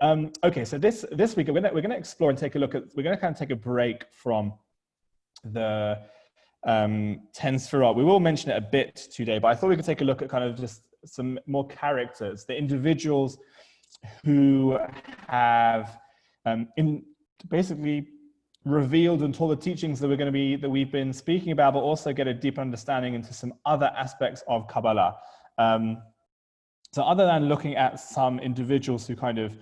Okay, so this week we're gonna explore and take a look at. We're gonna kind of take a break from the 10 Sephirot. We will mention it a bit today, but I thought we could take a look at kind of just some more characters, the individuals who have basically revealed and taught the teachings that we've been speaking about, but also get a deeper understanding into some other aspects of Kabbalah. So other than looking at some individuals who kind of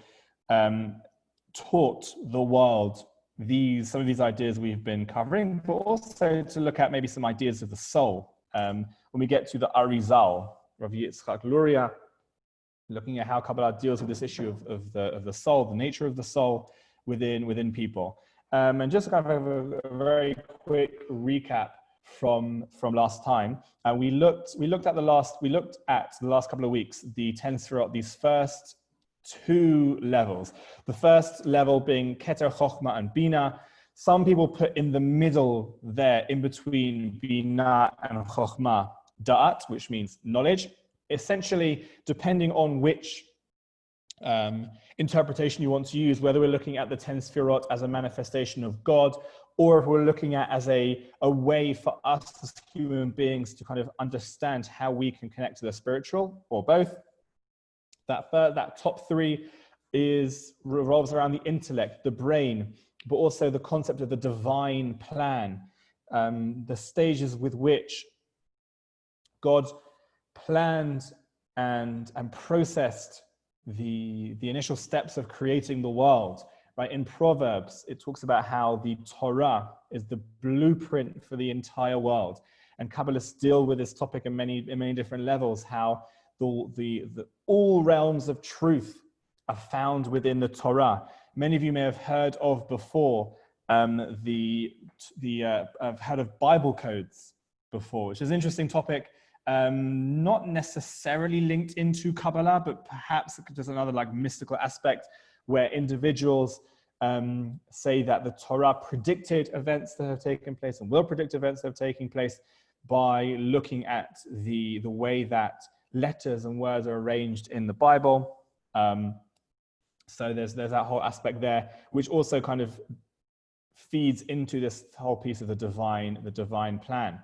taught the world some of these ideas we've been covering, but also to look at maybe some ideas of the soul. When we get to the Arizal, Rav Yitzchak Luria, looking at how Kabbalah deals with this issue of the soul, the nature of the soul within people. And just kind of a very quick recap from last time. We looked at the last couple of weeks, the 10 Sephirot, these first two levels. The first level being Keter, Chochmah, and Bina. Some people put in the middle there, in between Bina and Chochmah, Da'at, which means knowledge. Essentially, depending on which interpretation you want to use, whether we're looking at the 10 Sephirot as a manifestation of God, or if we're looking at as a way for us as human beings to kind of understand how we can connect to the spiritual, or both. That top three revolves around the intellect, the brain, but also the concept of the divine plan, the stages with which God planned and processed the initial steps of creating the world. Right? In Proverbs, it talks about how the Torah is the blueprint for the entire world. And Kabbalists deal with this topic in many different levels, how all realms of truth are found within the Torah. Many of you may have heard of before, I've heard of Bible codes before, which is an interesting topic. Not necessarily linked into Kabbalah, but perhaps just another like mystical aspect where individuals say that the Torah predicted events that have taken place and will predict events that have taken place by looking at the way that letters and words are arranged in the Bible. So there's that whole aspect there, which also kind of feeds into this whole piece of the divine plan.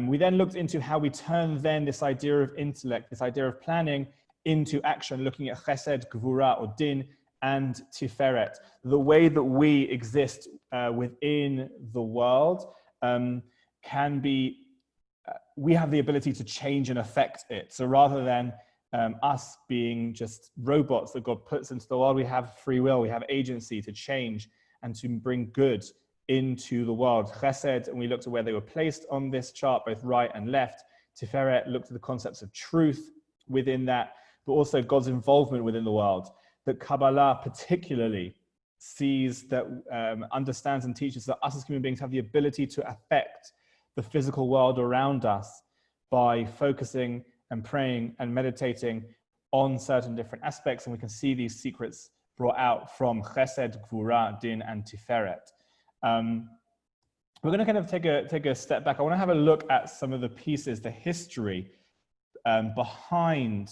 We then looked into how we turn then this idea of intellect, this idea of planning, into action, looking at chesed, gvura, or din, and tiferet. The way that we exist within the world can be, we have the ability to change and affect it. So rather than us being just robots that God puts into the world, we have free will, we have agency to change and to bring good into the world. Chesed, and we looked at where they were placed on this chart, both right and left. Tiferet looked at the concepts of truth within that, but also God's involvement within the world. That Kabbalah particularly sees that, understands and teaches that us as human beings have the ability to affect the physical world around us by focusing and praying and meditating on certain different aspects. And we can see these secrets brought out from Chesed, Gvura, Din, and Tiferet. We're going to kind of take a step back. I want to have a look at some of the pieces, the history behind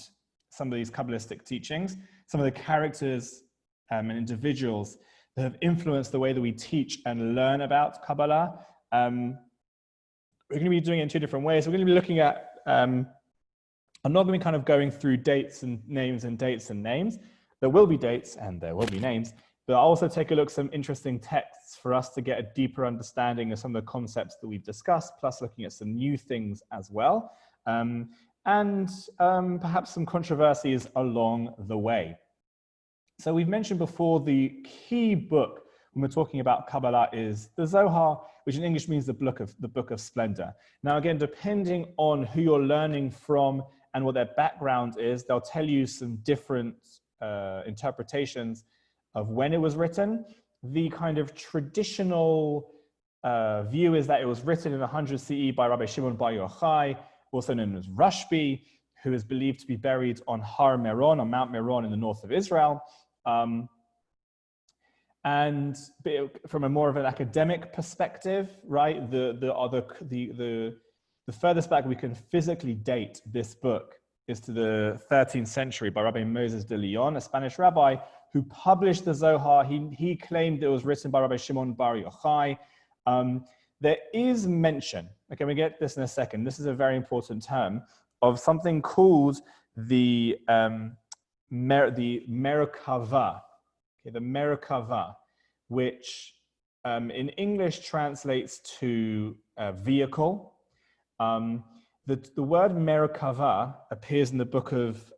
some of these Kabbalistic teachings, some of the characters and individuals that have influenced the way that we teach and learn about Kabbalah. We're going to be doing it in two different ways. We're going to be looking at, I'm not going to be kind of going through dates and names and dates and names. There will be dates and there will be names, but I'll also take a look at some interesting texts for us to get a deeper understanding of some of the concepts that we've discussed, plus looking at some new things as well, and perhaps some controversies along the way. So we've mentioned before the key book when we're talking about Kabbalah is the Zohar, which in English means the book of splendor. Now, again, depending on who you're learning from and what their background is, they'll tell you some different interpretations of when it was written. The kind of traditional view is that it was written in 100 CE by Rabbi Shimon Bar Yochai, also known as Rashbi, who is believed to be buried on Har Meron, on Mount Meron in the north of Israel. And from a more of an academic perspective, right, the furthest back we can physically date this book is to the 13th century by Rabbi Moses de Leon, a Spanish rabbi who published the Zohar. He claimed it was written by Rabbi Shimon Bar Yochai. There is mention, okay, we get this in a second, this is a very important term, of something called the Merkava, okay, the Merkava, which in English translates to vehicle. The word Merkava appears in the book of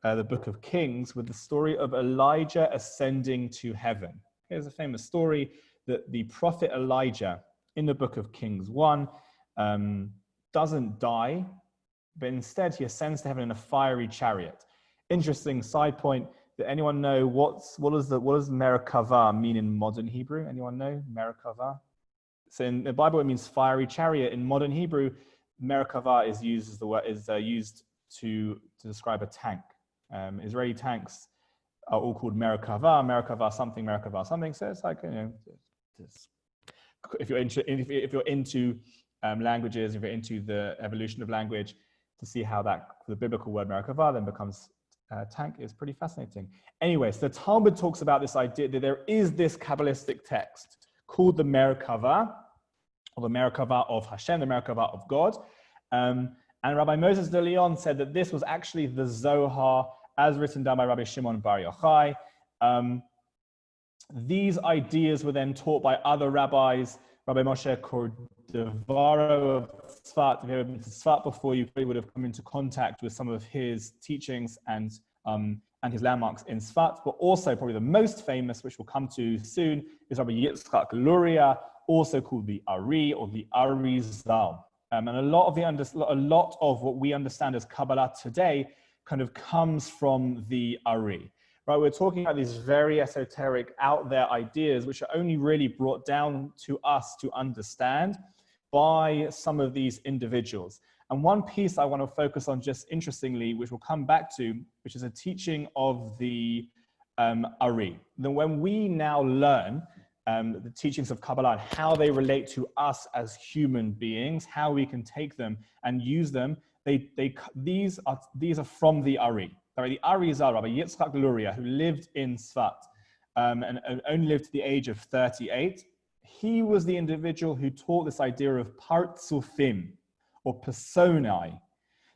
Kings with the story of Elijah ascending to heaven. Here's a famous story that the prophet Elijah in the book of Kings 1 doesn't die, but instead he ascends to heaven in a fiery chariot. Interesting side point. Does anyone know what does Merkava mean in modern Hebrew? Anyone know Merkava? So in the Bible it means fiery chariot. In modern Hebrew, Merkava is used as the word used to describe a tank. Israeli tanks are all called Merkava something. So it's like, you know, if you're into languages, if you're into the evolution of language, to see how the biblical word Merkava then becomes tank is pretty fascinating. Anyway, so the Talmud talks about this idea that there is this Kabbalistic text called the Merkava, or the Merkava of Hashem, the Merkava of God. And Rabbi Moses de Leon said that this was actually the Zohar as written down by Rabbi Shimon Bar Yochai. These ideas were then taught by other rabbis. Rabbi Moshe Cordovaro of Tzvat, if you ever been to Tzvat before, you probably would have come into contact with some of his teachings and his landmarks in Tzvat. But also, probably the most famous, which we'll come to soon, is Rabbi Yitzchak Luria, also called the Ari or the Arizal. And a lot of what we understand as Kabbalah today kind of comes from the Ari. Right, we're talking about these very esoteric, out there ideas, which are only really brought down to us to understand by some of these individuals. And one piece I want to focus on, just interestingly, which we'll come back to, which is a teaching of the Ari. Then when we now learn the teachings of Kabbalah and how they relate to us as human beings, how we can take them and use them, these are from the Ari. The Arizal, Rabbi Yitzchak Luria, who lived in Tzvat and only lived to the age of 38, he was the individual who taught this idea of partzufim, or personae,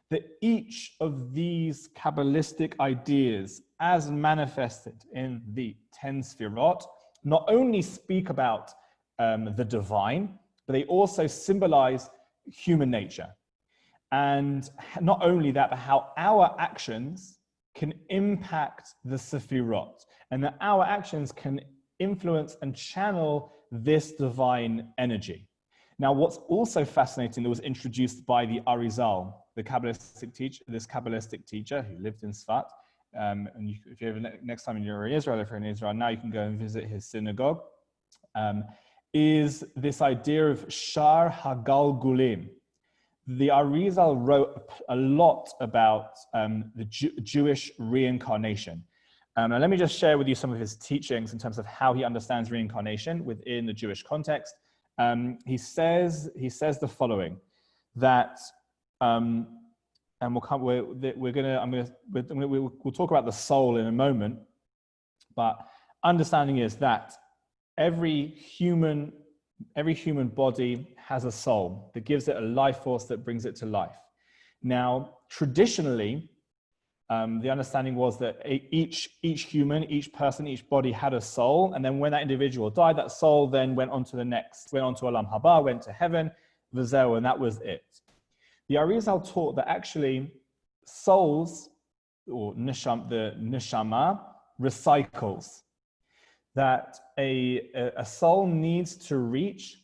that each of these Kabbalistic ideas, as manifested in the 10 Sephirot, not only speak about the divine, but they also symbolize human nature. And not only that, but how our actions can impact the Sephirot, and that our actions can influence and channel this divine energy. Now, what's also fascinating that was introduced by the Arizal, the Kabbalistic teacher who lived in Tzvat, and if you ever next time you're in Israel, if you're in Israel now, you can go and visit his synagogue, is this idea of Shar Hagalgulim. The Arizal wrote a lot about the Jewish reincarnation. Now let me just share with you some of his teachings in terms of how he understands reincarnation within the Jewish context. He says the following, that and we'll talk about the soul in a moment, but understanding is that every human body has a soul that gives it a life force that brings it to life. Now, traditionally, the understanding was that each human, each person, each body had a soul, and then when that individual died, that soul then went on to the next, went on to Olam Haba, went to heaven, V'zeu, and that was it. The Arizal taught that actually souls, or the neshama, recycles. That a soul needs to reach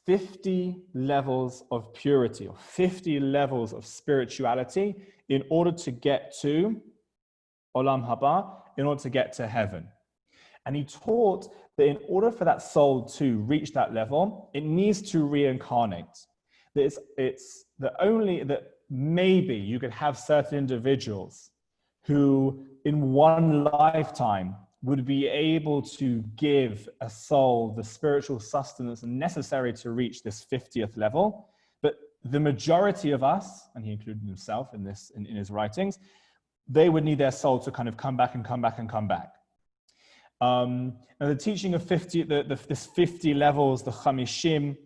50 levels of purity, or 50 levels of spirituality in order to get to Olam Haba, in order to get to heaven. And he taught that in order for that soul to reach that level, it needs to reincarnate. That that maybe you could have certain individuals who in one lifetime would be able to give a soul the spiritual sustenance necessary to reach this 50th level. But the majority of us, and he included himself in his writings, they would need their soul to kind of come back and come back and come back. Now the teaching of 50, this 50 levels, the Chamishim,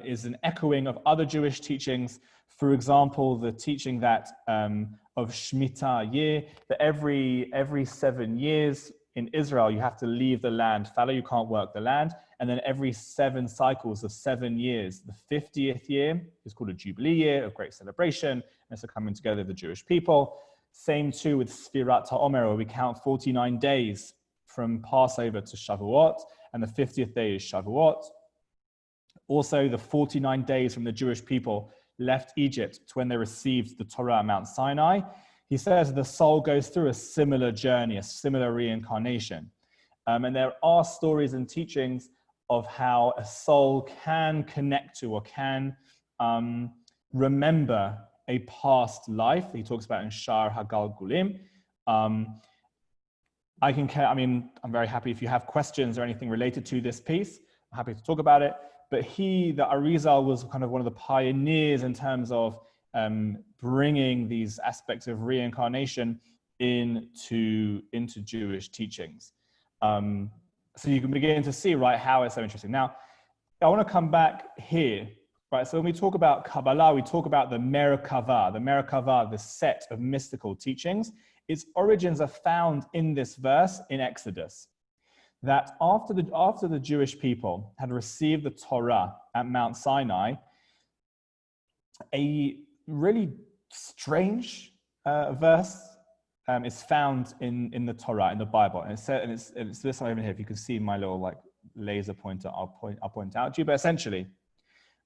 is an echoing of other Jewish teachings. For example, the teaching that of Shemitah year, that every 7 years in Israel, you have to leave the land fallow, you can't work the land. And then every 7 cycles of 7 years, the 50th year is called a Jubilee year of great celebration. And it's a coming together of the Jewish people. Same too with Sephirot HaOmer, where we count 49 days from Passover to Shavuot, and the 50th day is Shavuot. Also, the 49 days from the Jewish people left Egypt to when they received the Torah at Mount Sinai. He says the soul goes through a similar journey, a similar reincarnation. And there are stories and teachings of how a soul can connect to or can remember a past life. He talks about in Shar HaGalgulim. I'm very happy if you have questions or anything related to this piece. I'm happy to talk about it. But the Arizal was kind of one of the pioneers in terms of bringing these aspects of reincarnation into Jewish teachings. So you can begin to see, right, how it's so interesting. Now, I want to come back here, right? So when we talk about Kabbalah, we talk about the Merkava, the set of mystical teachings. Its origins are found in this verse in Exodus, that after the Jewish people had received the Torah at Mount Sinai, a really strange verse is found in the Torah, in the Bible, and it's this one over here. If you can see my little laser pointer, I'll point out to you. But essentially,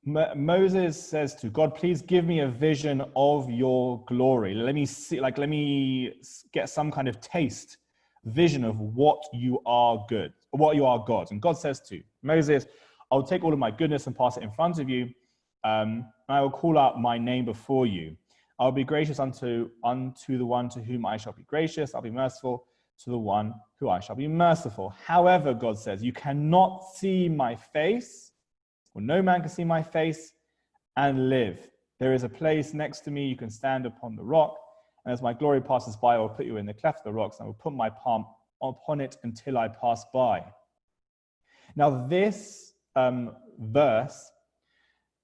Moses says to God, "Please give me a vision of your glory. Let me see, let me get some kind of vision of what you are God." And God says to Moses, "I'll take all of my goodness and pass it in front of you. And I will call out my name before you. I'll be gracious unto the one to whom I shall be gracious. I'll be merciful to the one who I shall be merciful. However," God says, "you cannot see my face, or no man can see my face and live. There is a place next to me, you can stand upon the rock. And as my glory passes by, I will put you in the cleft of the rocks, and I will put my palm upon it until I pass by." Now this verse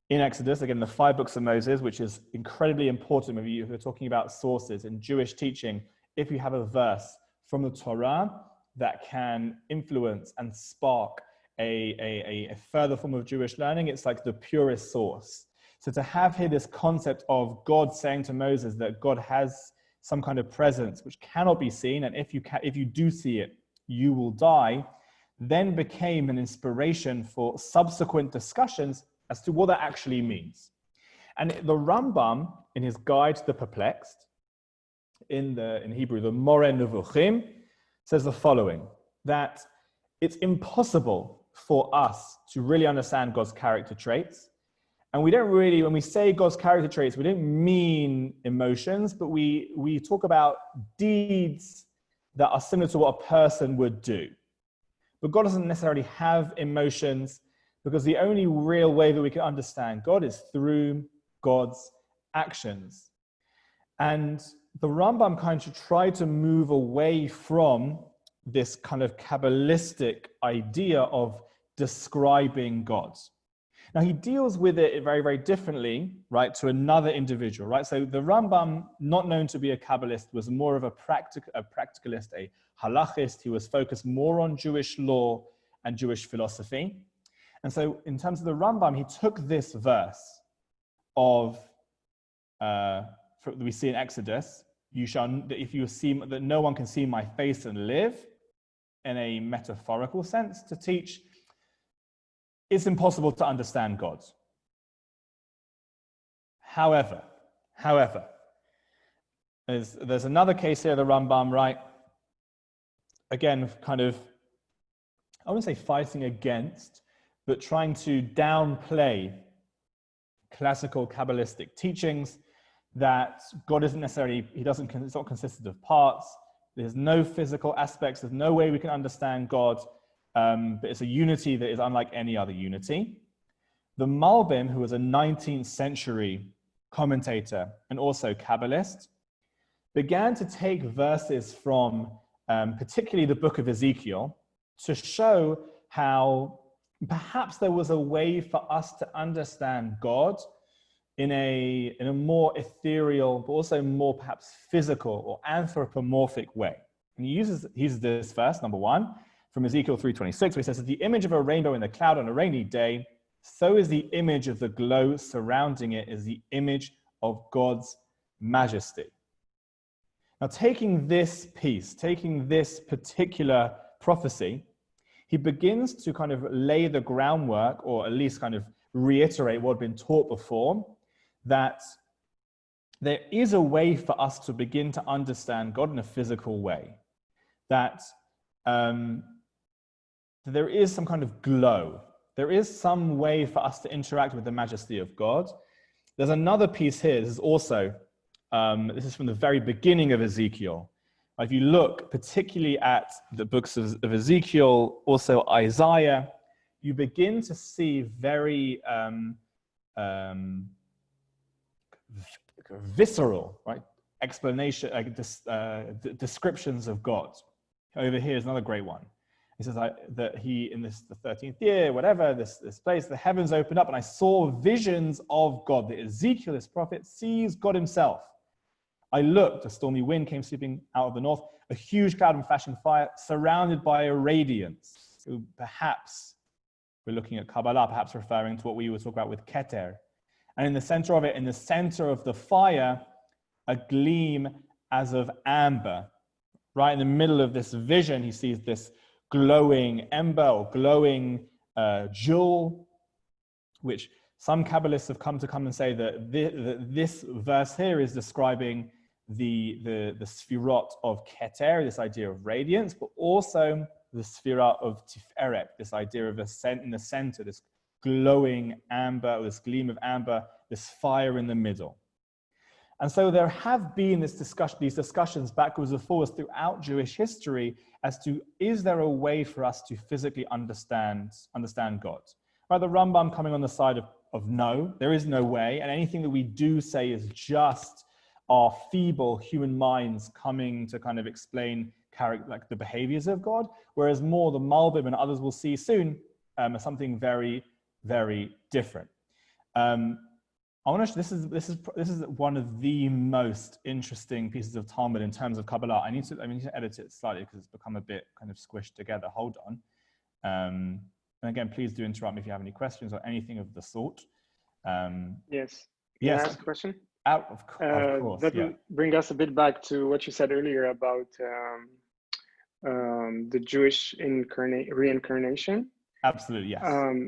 in Exodus, again, the 5 books of Moses, which is incredibly important if you're talking about sources in Jewish teaching. If you have a verse from the Torah that can influence and spark a further form of Jewish learning, it's like the purest source. So to have here this concept of God saying to Moses that God has some kind of presence which cannot be seen, and if you do see it, you will die, then became an inspiration for subsequent discussions as to what that actually means. And the Rambam, in his Guide to the Perplexed, in Hebrew, the More Nevuchim, says the following, that it's impossible for us to really understand God's character traits. And we don't really, when we say God's character traits, we don't mean emotions, but we talk about deeds that are similar to what a person would do. But God doesn't necessarily have emotions, because the only real way that we can understand God is through God's actions. And the Rambam kind of tried to move away from this kind of Kabbalistic idea of describing God. Now he deals with it very, very differently, right, to another individual, right? So the Rambam, not known to be a Kabbalist, was more of a practicalist, a halachist. He was focused more on Jewish law and Jewish philosophy. And so in terms of the Rambam, he took this verse of, we see in Exodus, if you see that no one can see my face and live, in a metaphorical sense, to teach it's impossible to understand God. However, there's another case here, the Rambam, right? Again, kind of, I wouldn't say fighting against, but trying to downplay classical Kabbalistic teachings that God isn't necessarily, it's not consistent of parts. There's no physical aspects. There's no way we can understand God. But it's a unity that is unlike any other unity. The Malbim, who was a 19th century commentator and also Kabbalist, began to take verses from particularly the book of Ezekiel, to show how perhaps there was a way for us to understand God in a more ethereal, but also more perhaps physical or anthropomorphic way. And he uses this verse, number 1, from Ezekiel 3:26, where he says, the image of a rainbow in the cloud on a rainy day, so is the image of the glow surrounding it is the image of God's majesty. Now, taking this piece, taking this particular prophecy, he begins to kind of lay the groundwork, or at least kind of reiterate what had been taught before, that there is a way for us to begin to understand God in a physical way. That there is some kind of glow. There is some way for us to interact with the majesty of God. There's another piece here. This is also, this is from the very beginning of Ezekiel. If you look particularly at the books of Ezekiel, also Isaiah, you begin to see very visceral, right, explanation, descriptions of God. Over here is another great one. He says that he, in the 13th year, whatever, this place, the heavens opened up and I saw visions of God. That Ezekiel, this prophet, sees God himself. I looked, a stormy wind came sweeping out of the north, a huge cloud and flashing fire surrounded by a radiance. So perhaps we're looking at Kabbalah, perhaps referring to what we would talk about with Keter. And in the center of it, in the center of the fire, a gleam as of amber. Right in the middle of this vision, he sees this glowing ember or glowing jewel, which some Kabbalists have come and say that this verse here is describing the Sephirot of Keter, this idea of radiance, but also the Sephirot of Tiferet, this idea of in the center, this glowing amber, this gleam of amber, this fire in the middle. And so there have been these discussions backwards and forwards throughout Jewish history as to, is there a way for us to physically understand God? Right, the Rambam coming on the side of no, there is no way, and anything that we do say is just our feeble human minds coming to kind of explain like the behaviors of God, whereas more the Malbim and others will see soon as something very, very different. I want to. This is one of the most interesting pieces of Talmud in terms of Kabbalah. I need to edit it slightly because it's become a bit kind of squished together. Hold on. And again, please do interrupt me if you have any questions or anything of the sort. Yes. Can I ask a question? Of course. That will bring us a bit back to what you said earlier about the Jewish reincarnation. Absolutely, yes.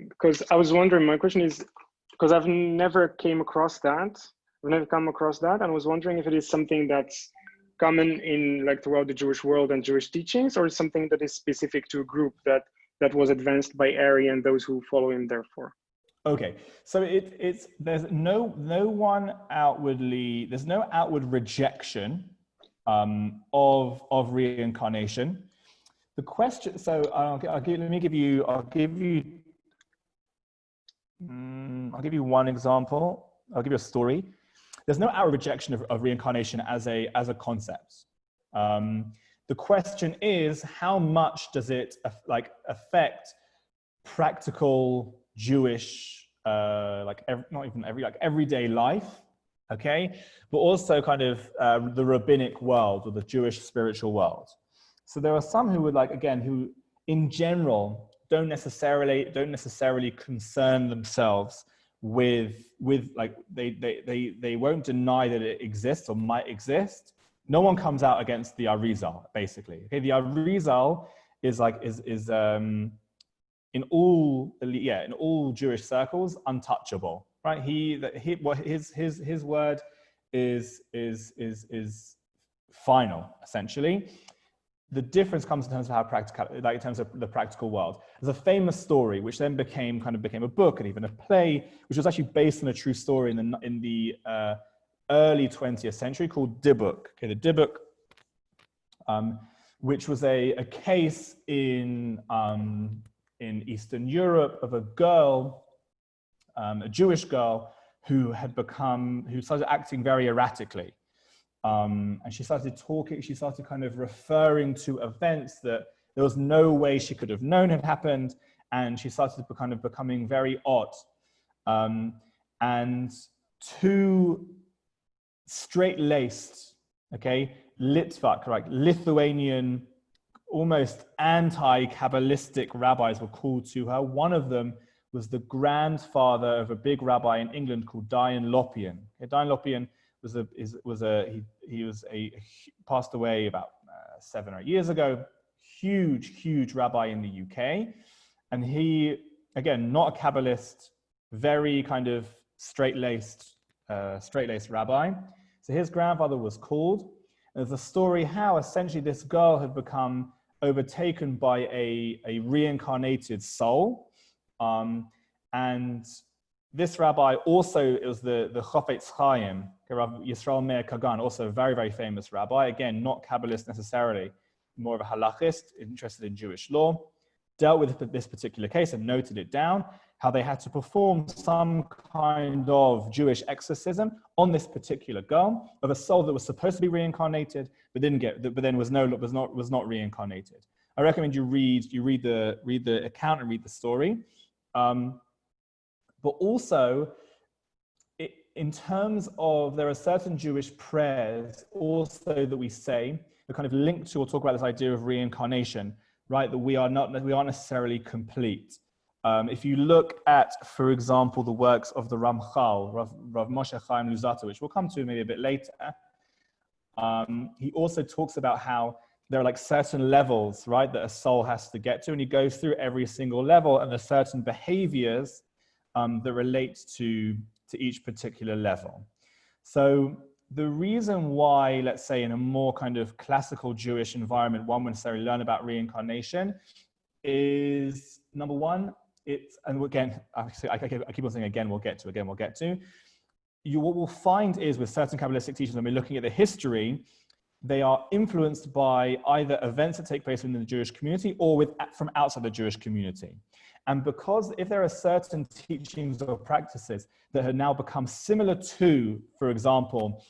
Because I was wondering, my question is, because I've never come across that, and I was wondering if it is something that's common in like throughout the Jewish world and Jewish teachings, or something that is specific to a group that was advanced by Ari and those who follow him therefore. Okay, so there's no outward rejection of reincarnation. The question, so I'll give you one example. I'll give you a story. There's no outward rejection of reincarnation as a concept. The question is, how much does it affect practical Jewish, everyday life, okay? But also kind of the rabbinic world or the Jewish spiritual world. So there are some who would who in general don't necessarily concern themselves with they won't deny that it exists or might exist. No one comes out against the Arizal, basically. Okay, the Arizal is in all Jewish circles untouchable, right? His word is final, essentially. The difference comes in terms of how in terms of the practical world. There's a famous story which then became a book and even a play, which was actually based on a true story in the early 20th century called Dybbuk. Okay, the Dybbuk, which was a case in Eastern Europe of a girl, a Jewish girl, who started acting very erratically. And she started talking, she started kind of referring to events that there was no way she could have known had happened. And she started kind of becoming very odd. And two straight-laced, okay, Litvak, right, Lithuanian, almost anti-Kabbalistic rabbis were called to her. One of them was the grandfather of a big rabbi in England called Dayan Lopian. Okay, Dayan Lopian he passed away about 7 or 8 years ago. Huge rabbi in the UK, and he, again, not a Kabbalist, very kind of straight-laced rabbi. So his grandfather was called. There's a story how essentially this girl had become overtaken by a reincarnated soul. And this rabbi also, it was the Chofetz Chaim, Rav Yisrael Meir Kagan, also a very, very famous rabbi. Again, not Kabbalist necessarily, more of a halachist, interested in Jewish law, dealt with this particular case and noted it down, how they had to perform some kind of Jewish exorcism on this particular girl of a soul that was supposed to be reincarnated, but then was not reincarnated. I recommend you read the account and read the story. But also, in terms of, there are certain Jewish prayers also that we say, that kind of link to or talk about this idea of reincarnation, right? That we aren't necessarily complete. If you look at, for example, the works of the Ramchal, Rav Moshe Chaim Luzzatto, which we'll come to maybe a bit later, he also talks about how there are like certain levels, right, that a soul has to get to, and he goes through every single level, and there's certain behaviors that relate to each particular level. So the reason why, let's say, in a more kind of classical Jewish environment, one would necessarily learn about reincarnation is, number one, and again, actually, I keep on saying again, we'll get to. What we'll find is with certain Kabbalistic teachings, when we're looking at the history, they are influenced by either events that take place within the Jewish community or from outside the Jewish community. And because if there are certain teachings or practices that have now become similar to, for example,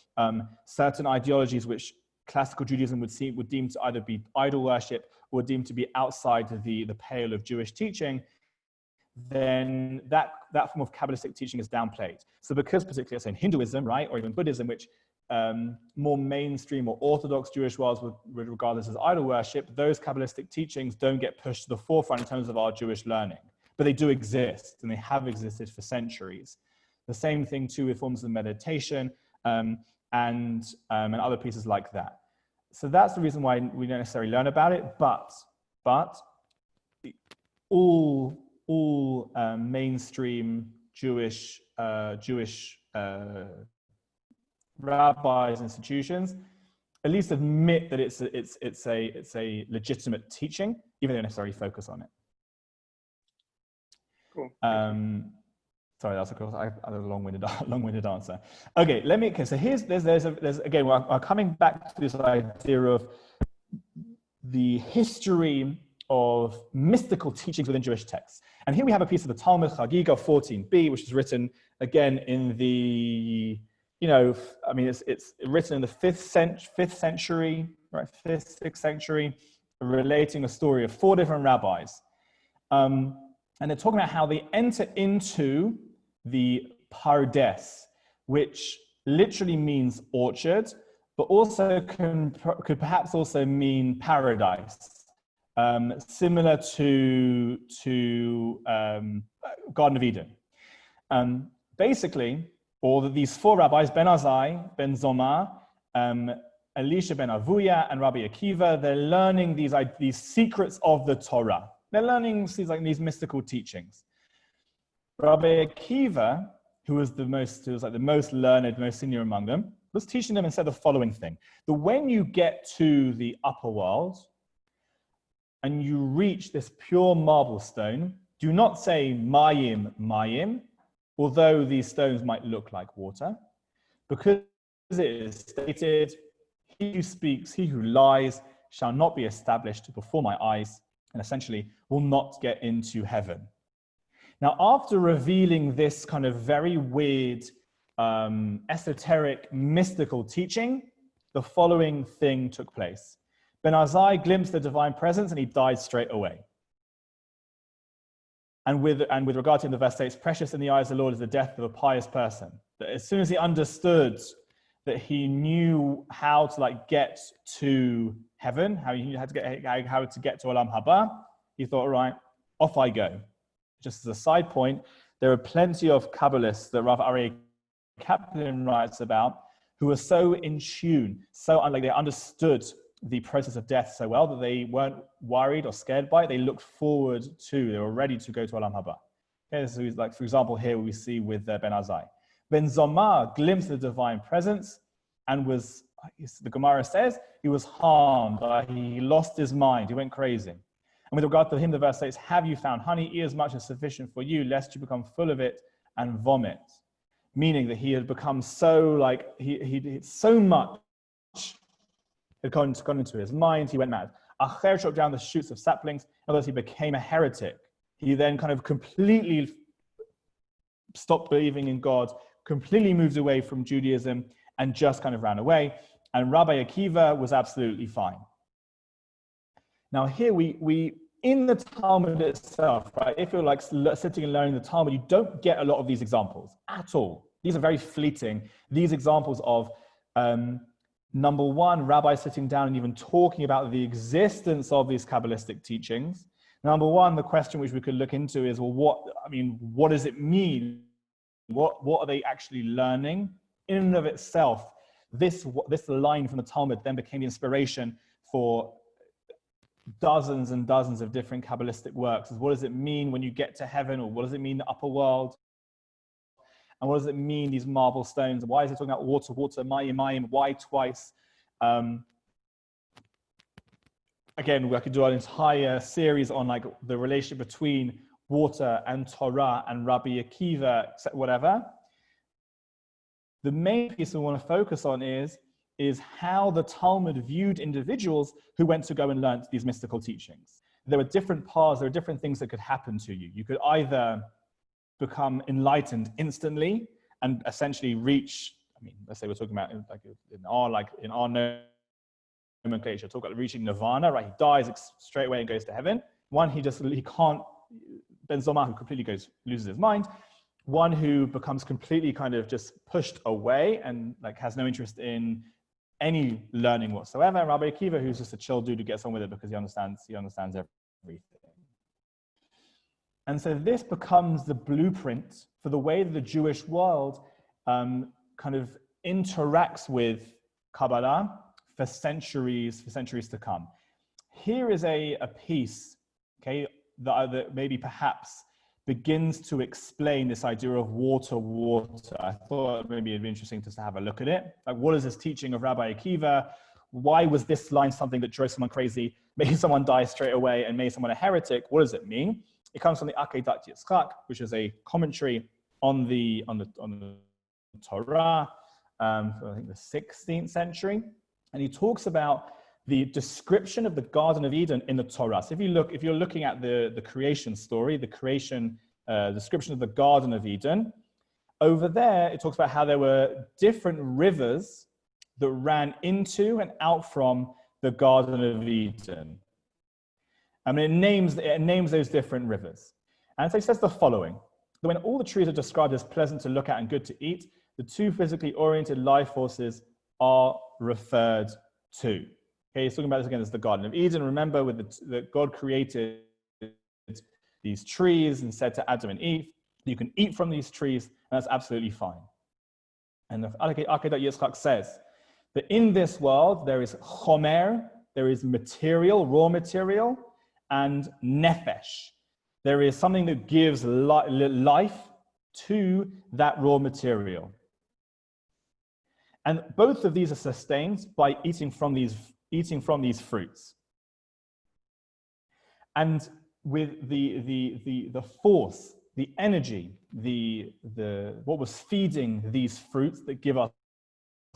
certain ideologies which classical Judaism would deem to either be idol worship or deem to be outside the pale of Jewish teaching, then that form of Kabbalistic teaching is downplayed. So because particularly, let's say in Hinduism, right, or even Buddhism, which more mainstream or orthodox Jewish worlds would regard this as idol worship, those Kabbalistic teachings don't get pushed to the forefront in terms of our Jewish learning. But they do exist, and they have existed for centuries. The same thing too with forms of meditation and other pieces like that. So that's the reason why we don't necessarily learn about it, but all mainstream Jewish rabbis, institutions, at least admit that it's a legitimate teaching, even though they don't necessarily focus on it. Cool. Sorry, that's of course a long-winded answer. Okay, so there's again, we're coming back to this idea of the history of mystical teachings within Jewish texts. And here we have a piece of the Talmud Chagiga 14b, which is written again in the, it's written in the 5th century, right? 5th, 6th century, relating a story of 4 different rabbis. And they're talking about how they enter into the Pardes, which literally means orchard, but also could perhaps also mean paradise, similar to Garden of Eden. Basically, these 4 rabbis, Ben Azai, Ben Zoma, Elisha ben Avuya, and Rabbi Akiva, they're learning these secrets of the Torah. They're learning these mystical teachings. Rabbi Akiva, who was the most learned, most senior among them, was teaching them and said the following thing: that when you get to the upper world and you reach this pure marble stone, do not say mayim, mayim, although these stones might look like water, because it is stated, he who speaks, he who lies, shall not be established before my eyes, and essentially will not get into heaven. Now, after revealing this kind of very weird, esoteric, mystical teaching, the following thing took place. Ben Azai glimpsed the divine presence and he died straight away. And with regard to him, the verse states, precious in the eyes of the Lord is the death of a pious person. That as soon as he understood that he knew how to get to heaven, how to get to Olam Haba, he thought, all right, off I go. Just as a side point, there are plenty of Kabbalists that Rav Aryeh Kaplan writes about who were so in tune, they understood the process of death so well that they weren't worried or scared by it. They looked forward to, they were ready to go to Olam Haba. Okay, this is like, for example, here we see with Ben Azai. Ben Zomar glimpsed the divine presence and was, the Gemara says, he was harmed. He lost his mind. He went crazy. And with regard to him, the verse says, have you found honey? Eat as much as sufficient for you, lest you become full of it and vomit. Meaning that he had become so, he so much had gone into his mind, he went mad. Acher chopped down the shoots of saplings, in other words, he became a heretic. He then kind of completely stopped believing in God, completely moved away from Judaism, and just kind of ran away. And Rabbi Akiva was absolutely fine. Now here we in the Talmud itself, right? If you're sitting and learning the Talmud, you don't get a lot of these examples at all. These are very fleeting. These examples of number one, rabbis sitting down and even talking about the existence of these Kabbalistic teachings. Number one, the question which we could look into is, well, what does it mean? What are they actually learning? In and of itself, this line from the Talmud then became the inspiration for dozens and dozens of different Kabbalistic works. What does it mean when you get to heaven? Or what does it mean the upper world? And what does it mean, these marble stones? Why is he talking about water, mayim? Why twice? Again, I could do an entire series on the relationship between water and Torah and Rabbi Akiva, whatever. The main piece we want to focus on is how the Talmud viewed individuals who went to go and learn these mystical teachings. There were different paths, there are different things that could happen to you. You could either become enlightened instantly and essentially reach, let's say we're talking about in our nomenclature, talk about reaching nirvana, right? He dies straight away and goes to heaven. One, he can't, Ben Zomar, who completely loses his mind. One who becomes completely kind of just pushed away and has no interest in any learning whatsoever. And Rabbi Akiva, who's just a chill dude who gets on with it because he understands everything. And so this becomes the blueprint for the way that the Jewish world kind of interacts with Kabbalah for centuries to come. Here is a piece, okay, that maybe perhaps begins to explain this idea of water. I thought maybe it'd be interesting just to have a look at it. What is this teaching of Rabbi Akiva? Why was this line something that drove someone crazy, made someone die straight away, and made someone a heretic? What does it mean? It comes from the Akedat Yitzchak, which is a commentary on the Torah, I think the 16th century, and he talks about the description of the Garden of Eden in the Torah. So if you're looking at the creation story, the creation description of the Garden of Eden, over there it talks about how there were different rivers that ran into and out from the Garden of Eden. It names those different rivers. And so it says the following: that when all the trees are described as pleasant to look at and good to eat, the two physically oriented life forces are referred to. Okay, he's talking about this again as the Garden of Eden. Remember, that God created these trees and said to Adam and Eve, you can eat from these trees, and that's absolutely fine. And the Akedat Yitzchak says that in this world, there is chomer, there is material, raw material, and nefesh. There is something that gives life to that raw material. And both of these are sustained by eating from these fruits. And with the force, the energy, what was feeding these fruits that give us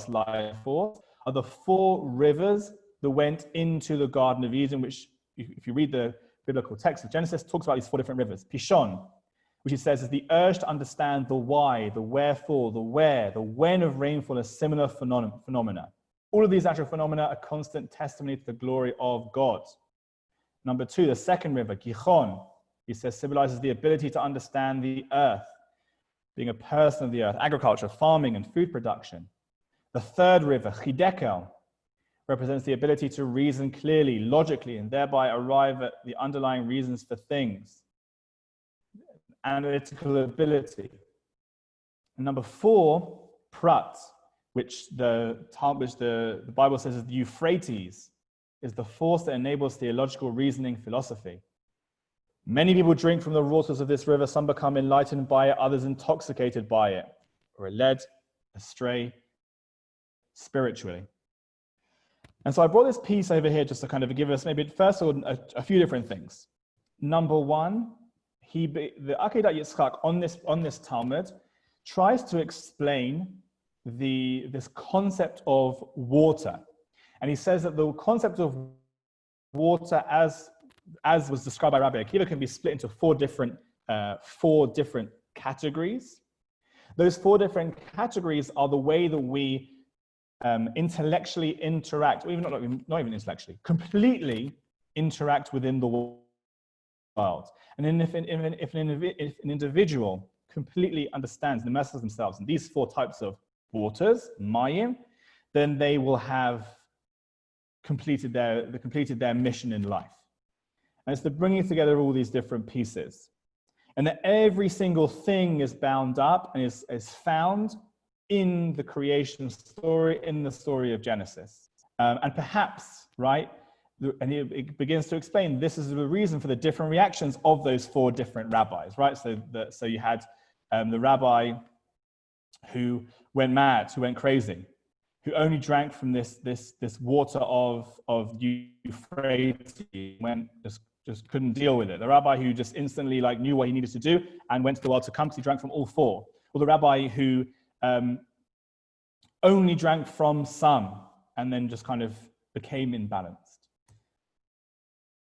life force are the four rivers that went into the Garden of Eden, which, if you read the biblical text of Genesis, talks about these four different rivers. Pishon, which he says is the urge to understand the why, the wherefore, the where, the when of rainfall, as similar phenomena. All of these natural phenomena are constant testimony to the glory of God. Number 2, the second river, Gihon, he says, symbolizes the ability to understand the earth, being a person of the earth, agriculture, farming, and food production. The third river, Hidekel, represents the ability to reason clearly, logically, and thereby arrive at the underlying reasons for things. Analytical ability. And number 4, Prat, which the Bible says is the Euphrates, is the force that enables theological reasoning philosophy. Many people drink from the waters of this river. Some become enlightened by it, others intoxicated by it, or are led astray spiritually. And so I brought this piece over here just to kind of give us maybe first of all a few different things. Number 1, the Akedat Yitzchak on this Talmud tries to explain this concept of water. And he says that the concept of water as was described by Rabbi Akiva can be split into four different categories. Those 4 different categories are the way that we intellectually interact, or even not even intellectually, completely interact within the world. And then if an individual completely understands and immerses themselves in these 4 types of waters, mayim, then they will have completed their mission in life. And it's the bringing together all these different pieces. And that every single thing is bound up and is found in the creation story, in the story of Genesis. And perhaps, right, and it begins to explain this is the reason for the different reactions of those 4 different rabbis, right? So you had the rabbi who went mad, who went crazy, who only drank from this water of Euphrates, just couldn't deal with it. The rabbi who just instantly knew what he needed to do and went to the well to come because he drank from all 4. Or the rabbi who only drank from some and then just kind of became imbalanced.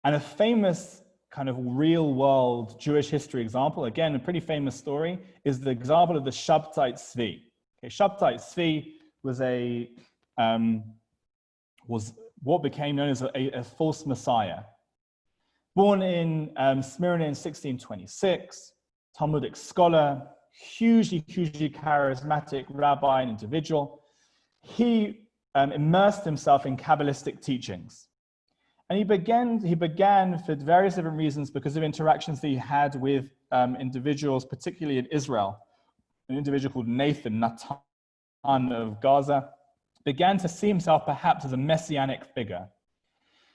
And a famous kind of real world Jewish history example, again, a pretty famous story, is the example of the Shabtai Tzvi. Okay, Shabtai Tzvi was what became known as a false messiah. Born in Smyrna in 1626, Talmudic scholar, hugely charismatic rabbi and individual. He immersed himself in Kabbalistic teachings. And he began for various different reasons because of interactions that he had with individuals, particularly in Israel. An individual called Natan of Gaza began to see himself perhaps as a messianic figure.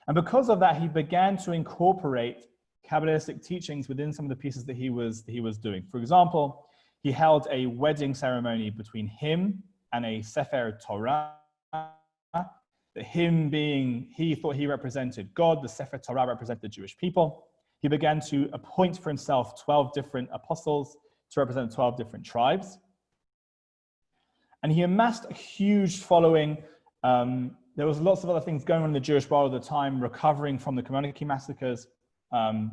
And because of that, he began to incorporate Kabbalistic teachings within some of the pieces that he was doing. For example, he held a wedding ceremony between him and a Sefer Torah. The him being, he thought he represented God, the Sefer Torah represented the Jewish people. He began to appoint for himself 12 different apostles to represent 12 different tribes. And he amassed a huge following. There was lots of other things going on in the Jewish world at the time, recovering from the Community massacres and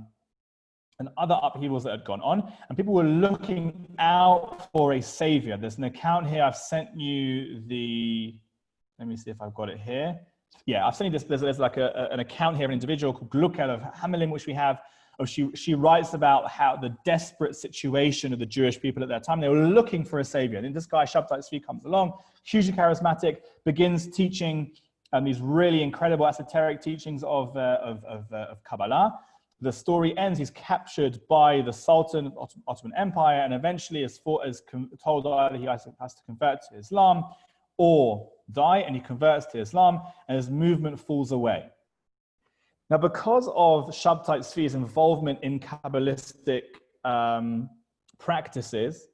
other upheavals that had gone on. And people were looking out for a savior. There's an account here. I've sent you let me see if I've got it here. Yeah, I've sent you this. There's like an account here, an individual called Glukel of Hamelin, which we have. She writes about how the desperate situation of the Jewish people at that time. They were looking for a savior. And this guy, Shabtai Tzvi, comes along, hugely charismatic, begins teaching these really incredible esoteric teachings of Kabbalah. The story ends, he's captured by the Sultan of the Ottoman Empire and eventually is told either he has to convert to Islam or die, and he converts to Islam and his movement falls away. Now, because of Shabtai Tzvi's involvement in Kabbalistic practices,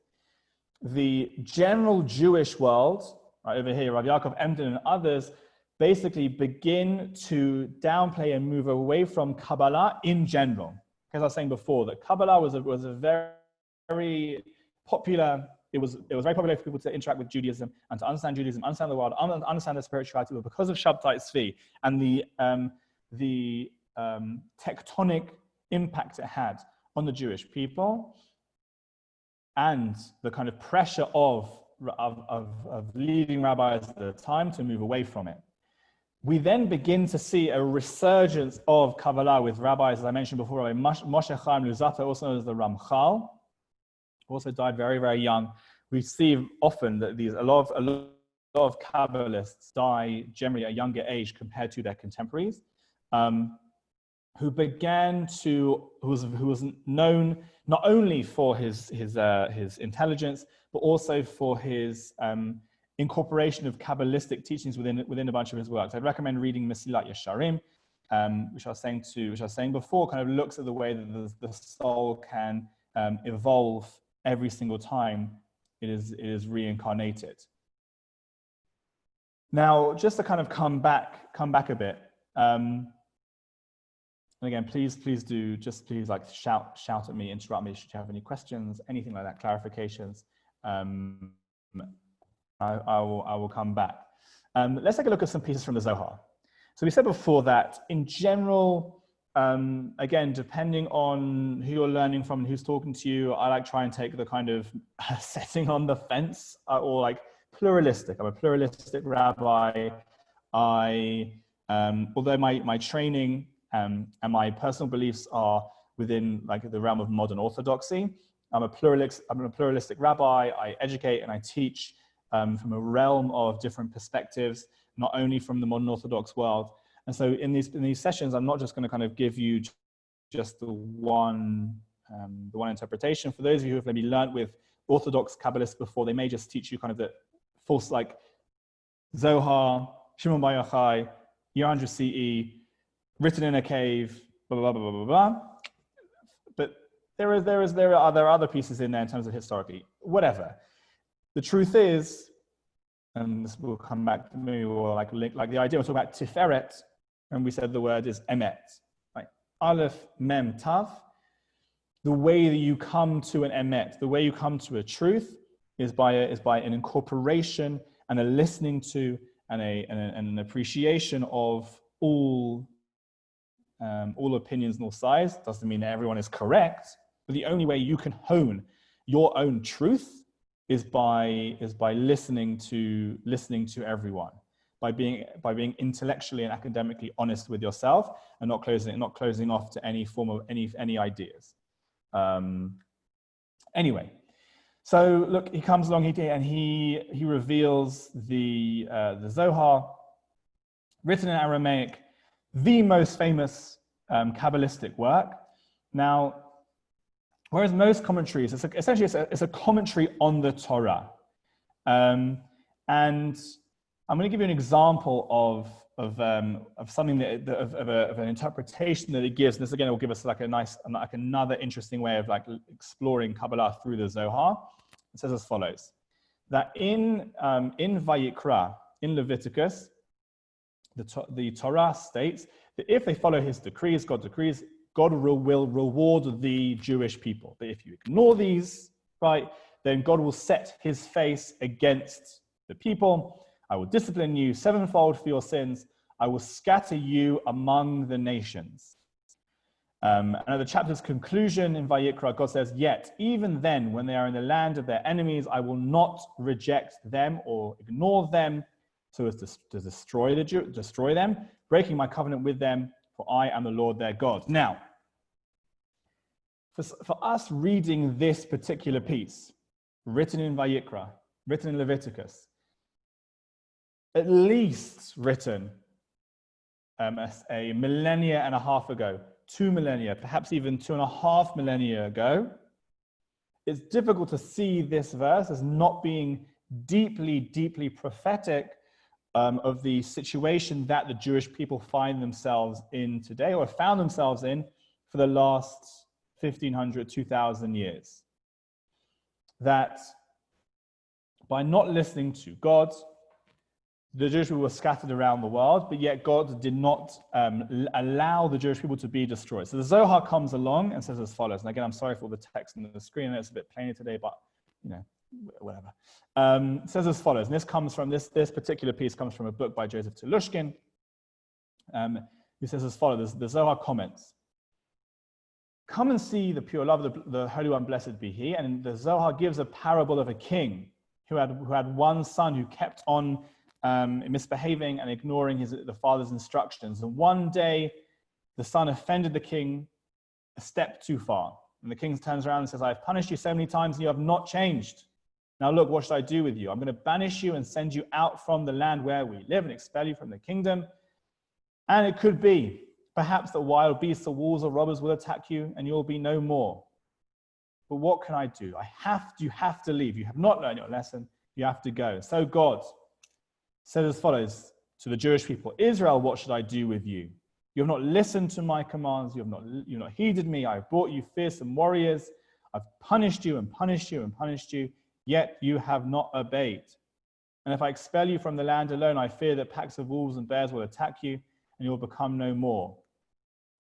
the general Jewish world, right over here, Rav Yaakov Emden and others, basically begin to downplay and move away from Kabbalah in general. As I was saying before, that Kabbalah was a very popular, it was very popular for people to interact with Judaism and to understand Judaism, understand the world, understand their spirituality. But because of Shabtai Tzvi and the tectonic impact it had on the Jewish people and the kind of pressure of leading rabbis at the time to move away from it. we then begin to see a resurgence of Kabbalah with rabbis, as I mentioned before, Rabbi Moshe Chaim Luzzatto, also known as the Ramchal, also died very, very young. We see often that a lot of Kabbalists die generally at a younger age compared to their contemporaries, who was known not only for his intelligence, but also for his incorporation of Kabbalistic teachings within a bunch of his works. I'd recommend reading Mesilat Yesharim, which I was saying before, kind of looks at the way that the soul can evolve every single time it is reincarnated. Now, just to kind of come back a bit, and again, please do like shout at me, interrupt me should you have any questions, anything like that, clarifications. I will come back. Let's take a look at some pieces from the Zohar. So we said before that in general, again, depending on who you're learning from and who's talking to you, I like try and take the kind of setting on the fence or like pluralistic. I'm a pluralistic rabbi. Although my training and my personal beliefs are within like the realm of modern orthodoxy, I'm a pluralistic rabbi. I educate and I teach from a realm of different perspectives, not only from the modern Orthodox world. And so in these sessions, I'm not just going to kind of give you just the one interpretation. For those of you who have maybe learned with Orthodox Kabbalists before, they may just teach you kind of the false, like Zohar, Shimon Bar Yochai, year 100 CE, written in a cave, blah, blah, blah, blah, blah, blah. But there are other pieces in there in terms of historically, whatever. The truth is, and this will come back to me, or like the idea we're talking about Tiferet, and we said the word is emet, like Aleph Mem Tav. The way that you come to an emet, the way you come to a truth, is by an incorporation and a listening to and an appreciation of all opinions and all sides. Doesn't mean that everyone is correct, but the only way you can hone your own truth is by listening to everyone, by being intellectually and academically honest with yourself and not closing off to any form of any ideas. Anyway, so look, he comes along and he reveals the Zohar, written in Aramaic, the most famous Kabbalistic work. Now, whereas most commentaries, it's a commentary on the Torah. And I'm going to give you an example of something of an interpretation that it gives. And this again will give us like another interesting way of like exploring Kabbalah through the Zohar. It says as follows: that in Vayikra, in Leviticus, the Torah states that if they follow his decrees, God will reward the Jewish people. But if you ignore these, right, then God will set his face against the people. I will discipline you sevenfold for your sins. I will scatter you among the nations. And at the chapter's conclusion in Vayikra, God says, yet even then, when they are in the land of their enemies, I will not reject them or ignore them so as to destroy them, breaking my covenant with them, for I am the Lord their God. Now, for us reading this particular piece, written in Vayikra, written in Leviticus, at least written a millennia and a half ago, 2 millennia, perhaps even 2.5 millennia ago, it's difficult to see this verse as not being deeply, deeply prophetic of the situation that the Jewish people find themselves in today, or found themselves in for the last 1,500, 2,000 years. That by not listening to God, the Jewish people were scattered around the world, but yet God did not allow the Jewish people to be destroyed. So the Zohar comes along and says as follows. And again, I'm sorry for the text on the screen. It's a bit plainer today, but whatever. It says as follows. And this comes from this particular piece comes from a book by Joseph Telushkin. Who says as follows. The Zohar comments: "Come and see the pure love of the Holy One, blessed be He." And the Zohar gives a parable of a king who had one son who kept on misbehaving and ignoring the father's instructions. And one day, the son offended the king a step too far. And the king turns around and says, I've punished you so many times and you have not changed. Now look, what should I do with you? I'm going to banish you and send you out from the land where we live and expel you from the kingdom. And it could be, perhaps, that wild beasts or wolves or robbers will attack you and you'll be no more. But what can I do? You have to leave. You have not learned your lesson. You have to go. So God said as follows to the Jewish people, Israel, what should I do with you? You have not listened to my commands. You've not heeded me. I have brought you fearsome warriors. I've punished you and punished you and punished you, yet you have not obeyed. And if I expel you from the land alone, I fear that packs of wolves and bears will attack you and you will become no more.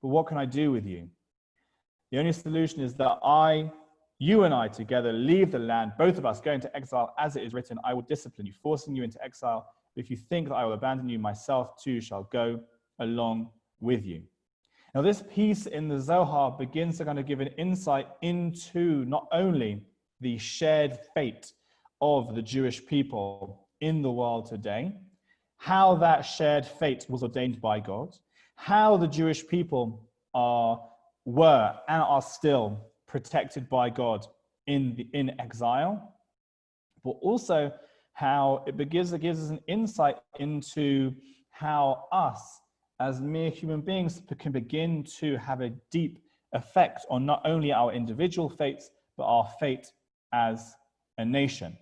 But what can I do with you? The only solution is that you and I together leave the land, both of us go into exile, as it is written, I will discipline you, forcing you into exile. If you think that I will abandon you, myself too shall go along with you. Now this piece in the Zohar begins to kind of give an insight into not only the shared fate of the Jewish people in the world today, how that shared fate was ordained by God, how the Jewish people were and are still protected by God in exile, but also how it gives us an insight into how us as mere human beings can begin to have a deep effect on not only our individual fates, but our fate as a nation.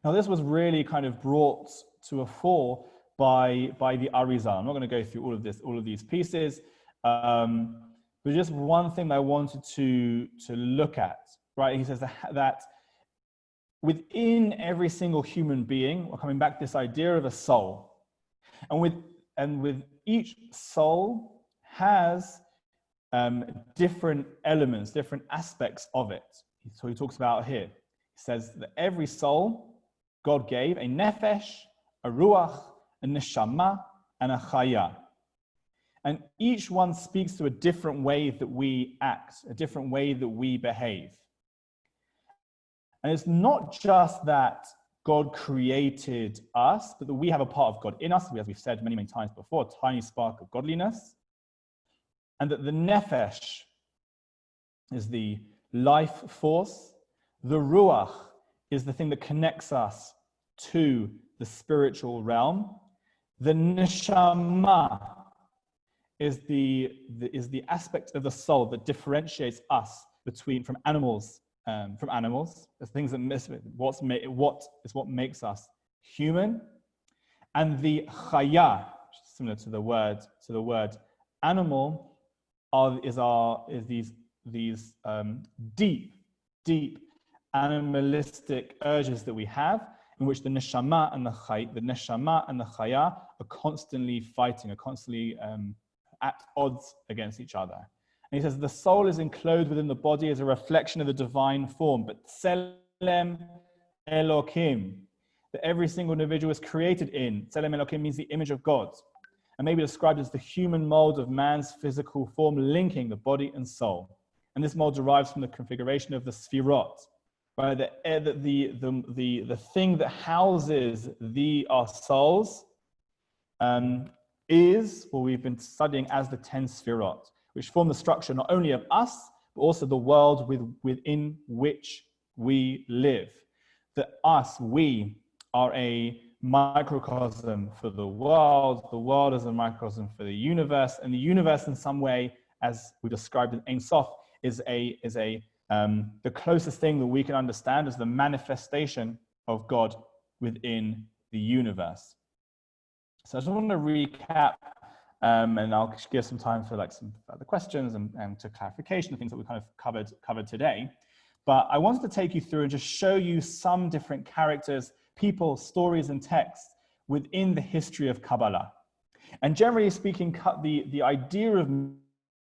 Now, this was really kind of brought to a fore by the Arizal. I'm not going to go through all of these pieces, but just one thing that I wanted to look at, right? He says that within every single human being, we're coming back to this idea of a soul, and with each soul has different elements, different aspects of it. So he talks about here. He says that every soul God gave a nefesh, a ruach, a neshama, and a chaya. And each one speaks to a different way that we act, a different way that we behave. And it's not just that God created us, but that we have a part of God in us, as we've said many, many times before, a tiny spark of godliness. And that the nefesh is the life force. The ruach is the thing that connects us to the spiritual realm. The neshama is the aspect of the soul that differentiates us from animals. The things that what makes us human. And the chaya, similar to the word animal, is these deep animalistic urges that we have, in which the neshama and the chaya are constantly fighting, are constantly at odds against each other. And he says the soul is enclosed within the body as a reflection of the divine form, but tselem Elokim, that every single individual is created in. Tselem Elokim means the image of God, and may be described as the human mold of man's physical form, linking the body and soul. And this mold derives from the configuration of the Sephirot, right? The thing that houses our souls is what we've been studying as the 10 Sephirot, which form the structure not only of us, but also the world within which we live. That we are a microcosm for the world is a microcosm for the universe, and the universe in some way, as we described in Ein Sof, is the closest thing that we can understand as the manifestation of God within the universe. So I just want to recap, and I'll give some time for some further questions and to clarification of things that we kind of covered today. But I wanted to take you through and just show you some different characters, people, stories, and texts within the history of Kabbalah. And generally speaking, the idea of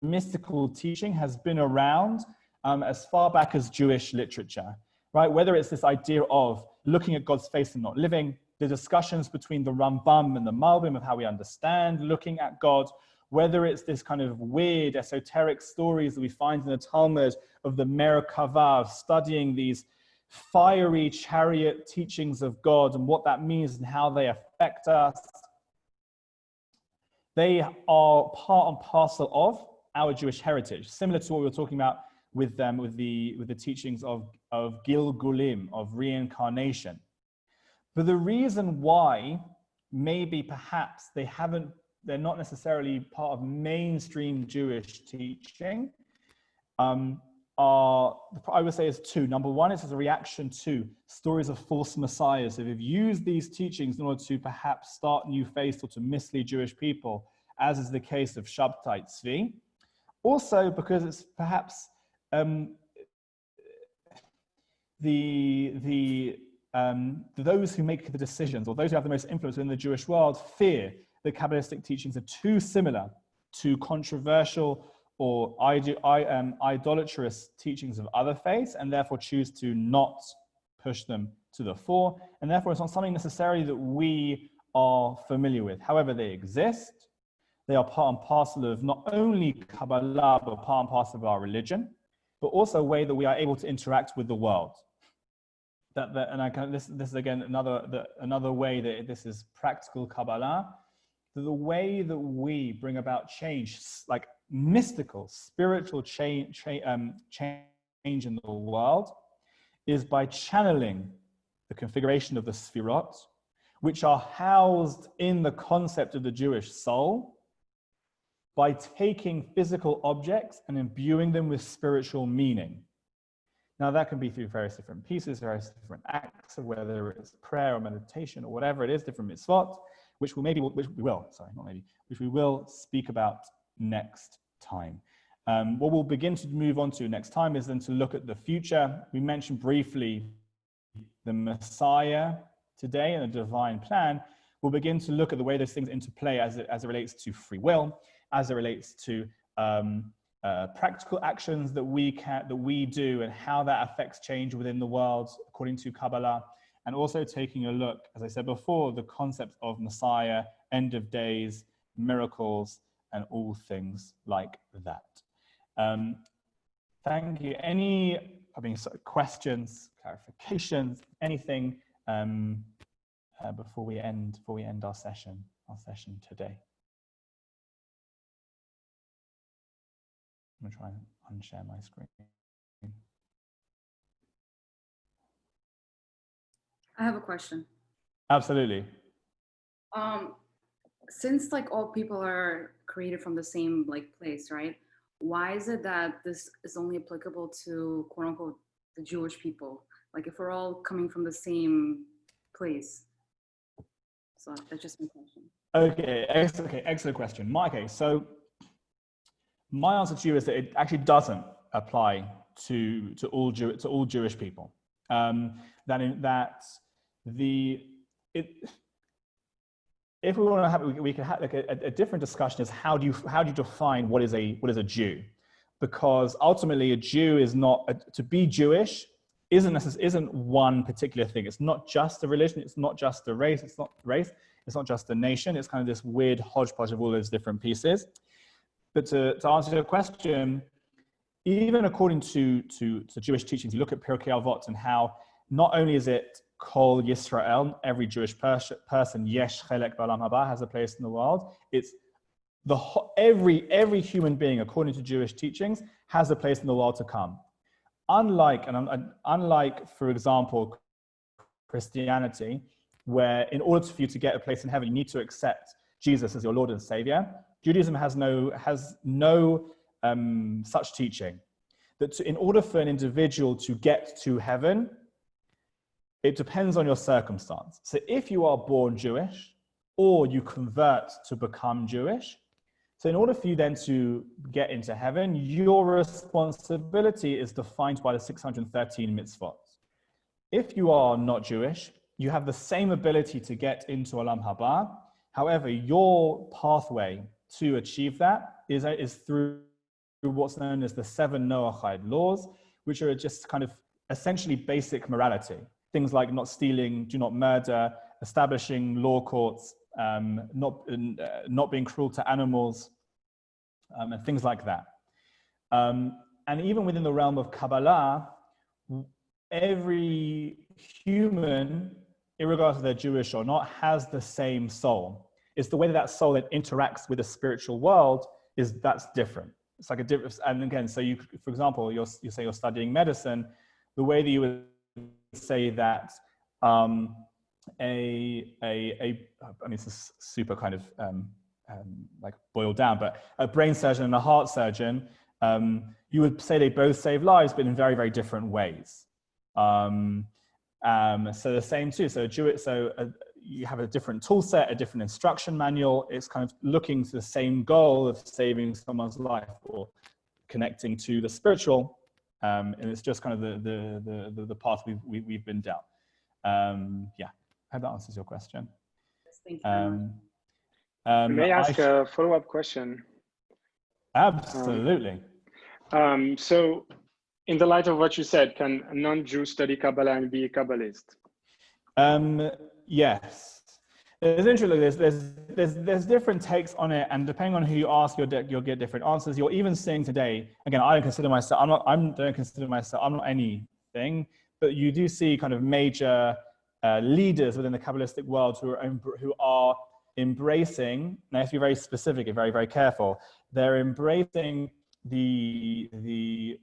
mystical teaching has been around as far back as Jewish literature, right? Whether it's this idea of looking at God's face and not living, the discussions between the Rambam and the Malbim of how we understand looking at God, whether it's this kind of weird esoteric stories that we find in the Talmud of the Merkava, studying these fiery chariot teachings of God and what that means and how they affect us. They are part and parcel of our Jewish heritage, similar to what we were talking about with the teachings of Gilgulim, of reincarnation. But the reason why maybe perhaps they're not necessarily part of mainstream Jewish teaching I would say is two. Number one is as a reaction to stories of false messiahs. So they've used these teachings in order to perhaps start new faiths or to mislead Jewish people, as is the case of Shabtai Tzvi. Also because it's perhaps those who make the decisions or those who have the most influence in the Jewish world fear that Kabbalistic teachings are too similar to controversial or idolatrous teachings of other faiths, and therefore choose to not push them to the fore. And therefore it's not something necessarily that we are familiar with. However, they exist. They are part and parcel of not only Kabbalah, but part and parcel of our religion, but also a way that we are able to interact with the world. This is again another way that this is practical Kabbalah. The way that we bring about change, like mystical, spiritual change in the world, is by channeling the configuration of the Sephirot, which are housed in the concept of the Jewish soul, by taking physical objects and imbuing them with spiritual meaning. Now that can be through various different pieces, various different acts, of whether it's prayer or meditation or whatever it is, different mitzvot, which we will speak about next time. What we'll begin to move on to next time is then to look at the future. We mentioned briefly the Messiah today and the divine plan. We'll begin to look at the way those things interplay as it relates to free will, as it relates to practical actions that we do and how that affects change within the world according to Kabbalah, and also taking a look, as I said before, the concept of Messiah, end of days, miracles, and all things like that. Thank you. Any questions, clarifications, anything before we end our session today? I'm gonna try and unshare my screen. I have a question. Absolutely. Since like all people are created from the same place, right? Why is it that this is only applicable to quote unquote the Jewish people? Like if we're all coming from the same place. So that's just my question. Okay, excellent question. So my answer to you is that it actually doesn't apply to all Jewish people. If we want to have, we can have like a different discussion is how do you define what is a Jew? Because ultimately a Jew is not to be Jewish isn't one particular thing. It's not just a religion. It's not just a race. It's not just a nation. It's kind of this weird hodgepodge of all those different pieces. But to answer your question, even according to Jewish teachings, you look at Pirkei Avot and how not only is it Kol Yisrael, every Jewish person, Yesh Chelek B'Olam Haba, has a place in the world. It's every human being, according to Jewish teachings, has a place in the world to come. Unlike, for example, Christianity, where in order for you to get a place in heaven, you need to accept Jesus as your Lord and Savior. Judaism has no such teaching. That in order for an individual to get to heaven, it depends on your circumstance. So if you are born Jewish or you convert to become Jewish, so in order for you then to get into heaven, your responsibility is defined by the 613 mitzvot. If you are not Jewish, you have the same ability to get into Olam Haba. However, your pathway to achieve that is through what's known as the 7 Noahide laws, which are just kind of essentially basic morality. Things like not stealing, do not murder, establishing law courts, not being cruel to animals, and things like that. And even within the realm of Kabbalah, every human, regardless of they're Jewish or not, has the same soul. It's the way that that soul that interacts with the spiritual world that's different. It's like a difference. And again, so you, for example, you say you're studying medicine, the way that you would say that I mean, it's a super kind of like boiled down, but a brain surgeon and a heart surgeon, you would say they both save lives, but in very, very different ways. So the same too. So you have a different tool set, a different instruction manual. It's kind of looking to the same goal of saving someone's life or connecting to the spiritual. And it's just kind of the path we've been down. Yeah, I hope that answers your question. Thank you. May I ask a follow-up question? Absolutely. So in the light of what you said, can a non-Jew study Kabbalah and be a Kabbalist? Yes. There's interesting. There's different takes on it, and depending on who you ask, you'll get different answers. You're even seeing today. Again, I don't consider myself. I'm not anything, but you do see kind of major leaders within the Kabbalistic world who are embracing. Now, you have to be very specific and very, very careful. They're embracing the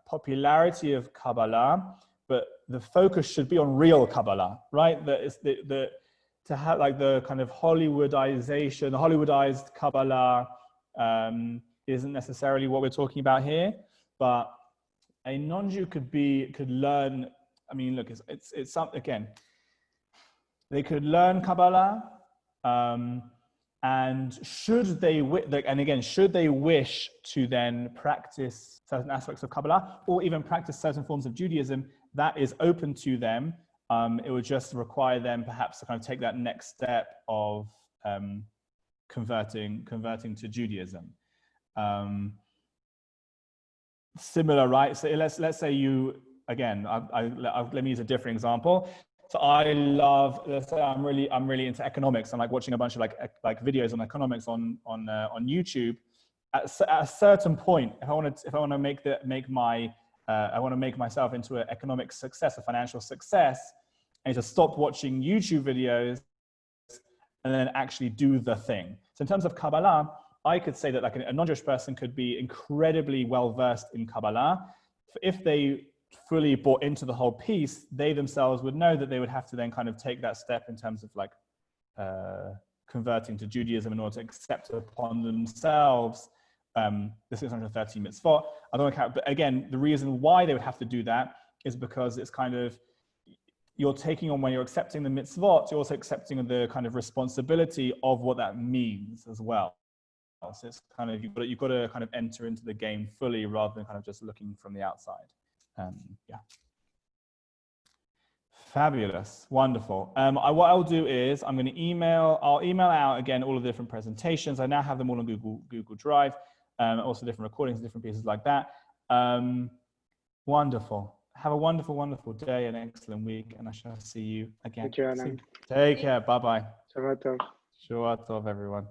popularity of Kabbalah, but the focus should be on real Kabbalah, right? That is to have like the kind of Hollywoodization, the Hollywoodized Kabbalah isn't necessarily what we're talking about here, but a non-Jew could learn. I mean, look, it's something, again, they could learn Kabbalah, and should they wish to then practice certain aspects of Kabbalah or even practice certain forms of Judaism, that is open to them. It would just require them perhaps to kind of take that next step of converting to Judaism. Similar, right? So let's say you, again, let me use a different example. So let's say I'm really into economics. I'm like watching a bunch of like videos on economics on YouTube. At a certain point, if I want to make myself into an economic success, a financial success, I need to stop watching YouTube videos and then actually do the thing. So in terms of Kabbalah, I could say that like a non-Jewish person could be incredibly well versed in Kabbalah. If they fully bought into the whole piece, they themselves would know that they would have to then kind of take that step in terms of like converting to Judaism in order to accept upon themselves the 613 mitzvot. I don't want to count, but again, the reason why they would have to do that is because it's kind of, you're taking on, when you're accepting the mitzvot, you're also accepting the kind of responsibility of what that means as well. So it's kind of, you've got to kind of enter into the game fully rather than kind of just looking from the outside. Yeah. Fabulous. Wonderful. What I'll do is I'll email out again all of the different presentations. I now have them all on Google Drive, also different recordings, different pieces like that. Wonderful. Have a wonderful, wonderful day and an excellent week, and I shall see you again. Thank you, Alan. Take care. Bye-bye. Shabbat tov. Shabbat tov, everyone.